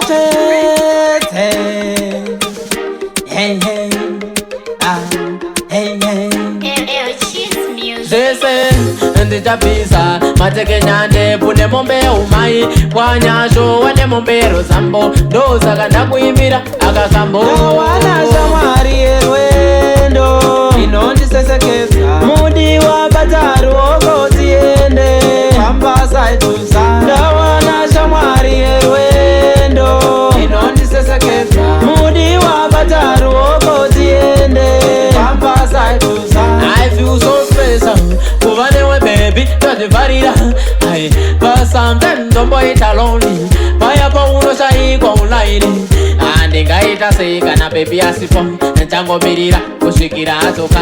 Hey, hey, hey, hey. Zese nditapisa matekenyande pune mombe umai kwanyasho wane mombero sambo ndosaka ndakuimbira akasambo ndawana shamwari yerwendo inondisesekeza mudi wa bataru oko tiende pambasa itusa ndawana shamwari yerwendo inondisesekeza mudi wa bataru oko tiende pambasa itusa. I feel so special kuvanewe baby tativarira ai pasamtem tomboita lonely payapo unoshaikwa online andingaita sei kana bebi asipo nchangomirira kusvikira adzoka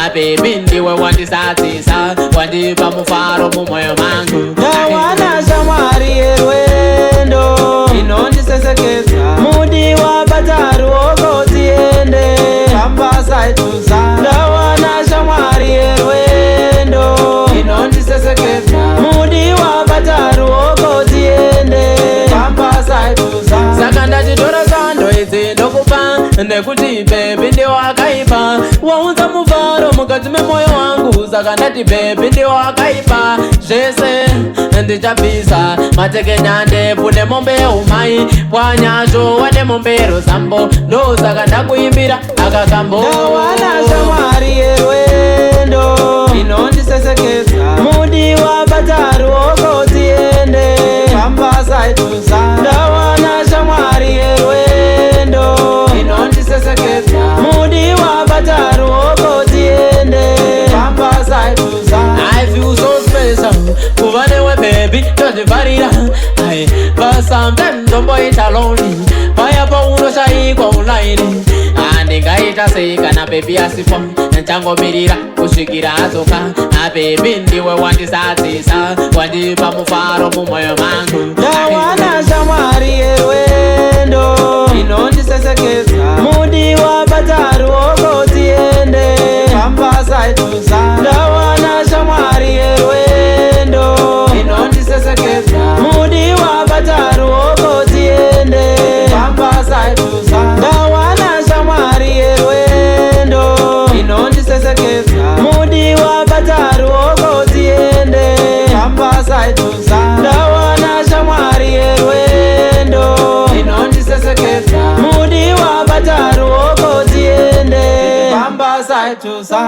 abebi ndiwe wandisadzisa wandipa mufaro mumwoyo mangu ndawana shamwari yerwendo inondisesekeza mudi wa bataru oko tiende pambasa itusa ndawana shamwari yerwendo inondisesekeza mudi wa bataru oko tiende pambasa itusa saka ndachitora zando idzi ndokupa nekuti bebi ndiwakaipa waunza mufaro mukati memwoyo wangu saka ndati bebi ndiwakaipa zvese ndichabvisa matekenyande pune mombe umai pwanyasho wane mombero sambo ndosaka ndakuimbira akakambo ndawana shamwari yerwendo inondisesekeza mudi wa bataru oko tiende pambasa itusa ndawana shamwari yerwendo inondisesekeza mudi wa bataru oko tiende pambasa itusa. I feel so special kuvanewe baby tativarira ai pasamtem tomboita lonely payapo unoshaikwa online andingaita sei kana bebi asipo nchangomirira kusvikira adzoka abebi ndiwe wandisadzisa wandipa mufaro mumwoyo mangu ndawana shamwari yerwendo inondisesekeza mudi wa bataru oko tiende pambasa itusa ndawana shamwari yerwendo inondisesekeza mudi wa bataru oko tiende pambasa itusa ndawana shamwari yerwendo inondisesekeza mudi wa bataru oko tiende pambasa itusa ndawana shamwari yerwendo inondisesekeza mudi wa bataru oko tiende pambasa itusa.